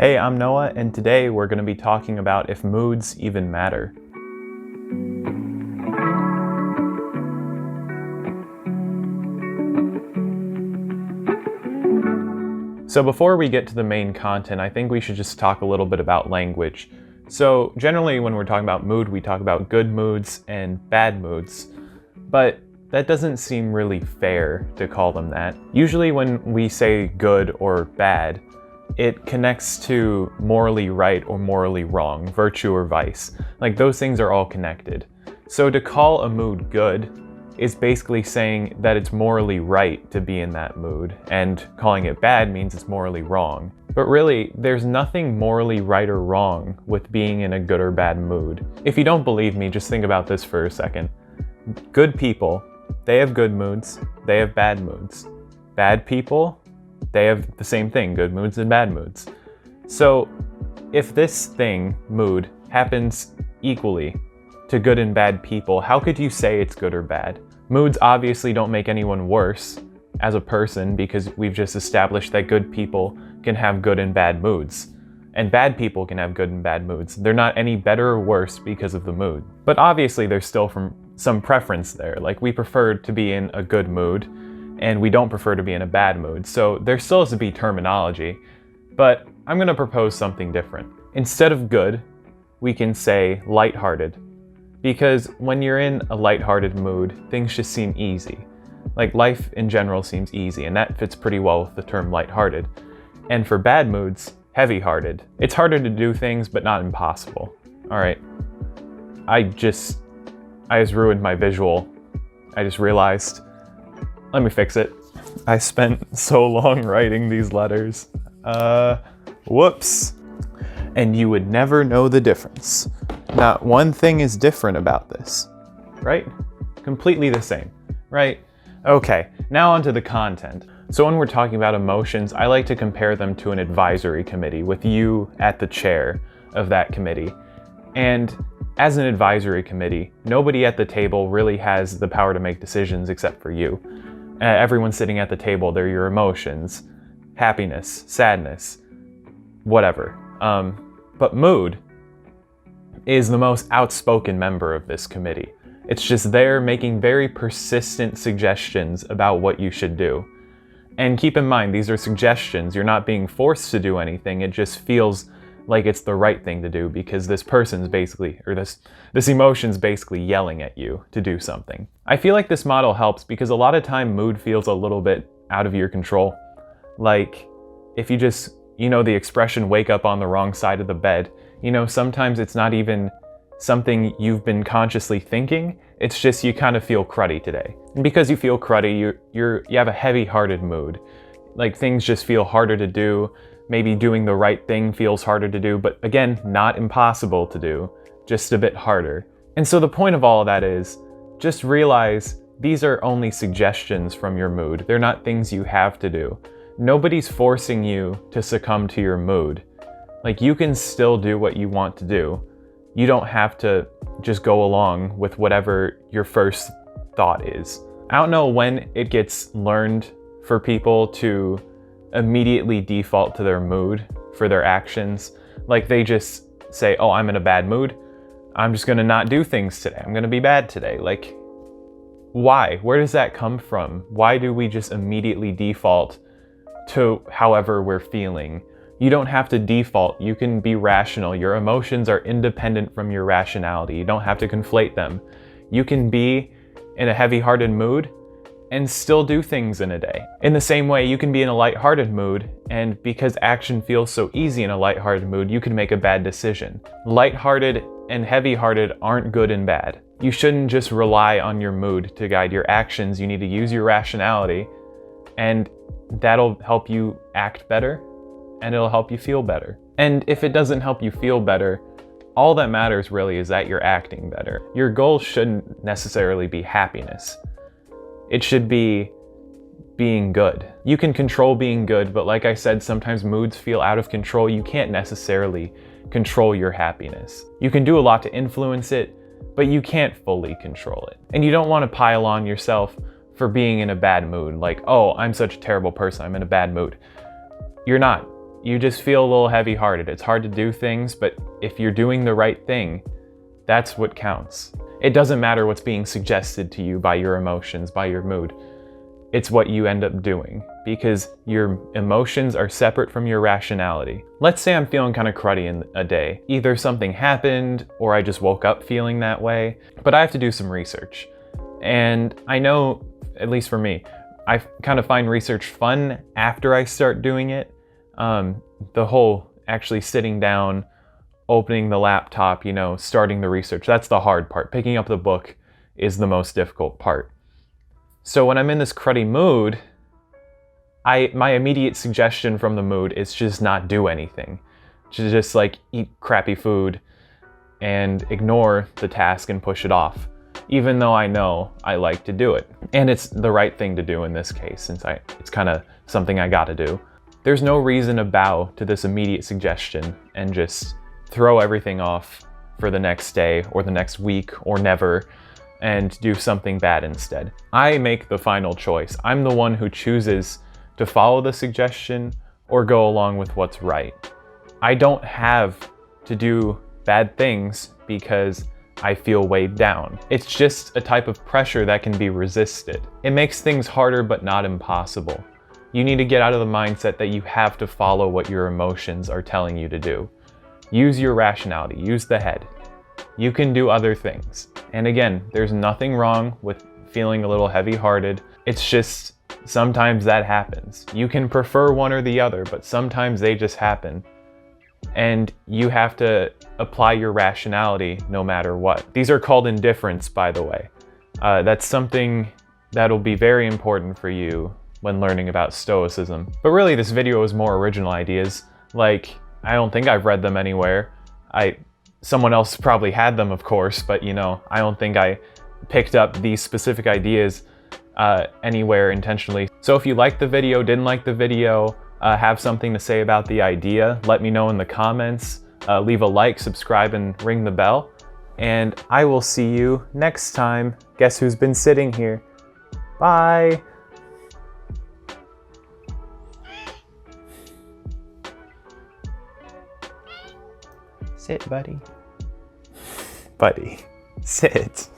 Hey, I'm Noah, and today we're going to be talking about if moods even matter. So before we get to the main content, I think we should just talk a little bit about language. So generally when we're talking about mood, we talk about good moods and bad moods, but that doesn't seem really fair to call them that. Usually when we say good or bad, it connects to morally right or morally wrong, virtue or vice. Like those things are all connected. So to call a mood good is basically saying that it's morally right to be in that mood, and calling it bad means it's morally wrong. But really, there's nothing morally right or wrong with being in a good or bad mood. If you don't believe me, just think about this for a second. Good people, they have good moods, they have bad moods. Bad people, they have the same thing, good moods and bad moods. So if this thing, mood, happens equally to good and bad people, how could you say it's good or bad? Moods obviously don't make anyone worse as a person because we've just established that good people can have good and bad moods. And bad people can have good and bad moods. They're not any better or worse because of the mood. But obviously there's still some preference there. Like we prefer to be in a good mood and we don't prefer to be in a bad mood. So there still has to be terminology, but I'm gonna propose something different. Instead of good, we can say lighthearted. Because when you're in a lighthearted mood, things just seem easy. Like life in general seems easy, and that fits pretty well with the term lighthearted. And for bad moods, heavy-hearted. It's harder to do things, but not impossible. All right, I just ruined my visual. I just realized. Let me fix it. I spent so long writing these letters. Whoops. And you would never know the difference. Not one thing is different about this, right? Completely the same, right? Okay, now onto the content. So when we're talking about emotions, I like to compare them to an advisory committee with you at the chair of that committee. And as an advisory committee, nobody at the table really has the power to make decisions except for you. Everyone sitting at the table, they're your emotions, happiness, sadness, whatever. But mood is the most outspoken member of this committee. It's just there making very persistent suggestions about what you should do. And keep in mind, these are suggestions. You're not being forced to do anything. It just feels like it's the right thing to do because this person's basically, or this emotion's basically yelling at you to do something. I feel like this model helps because a lot of time mood feels a little bit out of your control. Like if you just, the expression wake up on the wrong side of the bed, sometimes it's not even something you've been consciously thinking. It's just you kind of feel cruddy today. And because you feel cruddy, you have a heavy-hearted mood. Like things just feel harder to do. Maybe doing the right thing feels harder to do, but again, not impossible to do, just a bit harder. And so the point of all of that is, just realize these are only suggestions from your mood. They're not things you have to do. Nobody's forcing you to succumb to your mood. Like you can still do what you want to do. You don't have to just go along with whatever your first thought is. I don't know when it gets learned for people to immediately default to their mood for their actions. Like they just say, oh, I'm in a bad mood. I'm just gonna not do things today. I'm gonna be bad today. Like, why? Where does that come from? Why do we just immediately default to however we're feeling? You don't have to default. You can be rational. Your emotions are independent from your rationality. You don't have to conflate them. You can be in a heavy-hearted mood and still do things in a day. In the same way, you can be in a lighthearted mood, and because action feels so easy in a lighthearted mood, you can make a bad decision. Lighthearted and heavy-hearted aren't good and bad. You shouldn't just rely on your mood to guide your actions. You need to use your rationality, and that'll help you act better, and it'll help you feel better. And if it doesn't help you feel better, all that matters really is that you're acting better. Your goal shouldn't necessarily be happiness. It should be being good. You can control being good, but like I said, sometimes moods feel out of control. You can't necessarily control your happiness. You can do a lot to influence it, but you can't fully control it. And you don't want to pile on yourself for being in a bad mood. Like, oh, I'm such a terrible person, I'm in a bad mood. You're not. you just feel a little heavy-hearted. It's hard to do things, but if you're doing the right thing, that's what counts. It doesn't matter what's being suggested to you by your emotions, by your mood. It's what you end up doing, because your emotions are separate from your rationality. Let's say I'm feeling kind of cruddy in a day. Either something happened or I just woke up feeling that way, but I have to do some research. And I know, at least for me, I kind of find research fun after I start doing it. The whole actually sitting down, opening the laptop, starting the research, that's the hard part. Picking up the book is the most difficult part. So when I'm in this cruddy mood, my immediate suggestion from the mood is just not do anything. Just like eat crappy food and ignore the task and push it off, even though I know I like to do it. And it's the right thing to do in this case, since it's kind of something I gotta do. There's no reason to bow to this immediate suggestion and just throw everything off for the next day or the next week or never, and do something bad instead. I make the final choice. I'm the one who chooses to follow the suggestion or go along with what's right. I don't have to do bad things because I feel weighed down. It's just a type of pressure that can be resisted. It makes things harder but not impossible. You need to get out of the mindset that you have to follow what your emotions are telling you to do. Use your rationality, use the head. You can do other things. And again, there's nothing wrong with feeling a little heavy-hearted. It's just sometimes that happens. You can prefer one or the other, but sometimes they just happen. And you have to apply your rationality no matter what. These are called indifference, by the way. That's something that'll be very important for you when learning about stoicism. But really, this video is more original ideas. Like, I don't think I've read them anywhere. Someone else probably had them, of course, but I don't think I picked up these specific ideas anywhere intentionally. So if you liked the video, didn't like the video, have something to say about the idea, let me know in the comments. Leave a like, subscribe, and ring the bell. And I will see you next time. Guess who's been sitting here? Bye! Sit, buddy. Buddy, sit.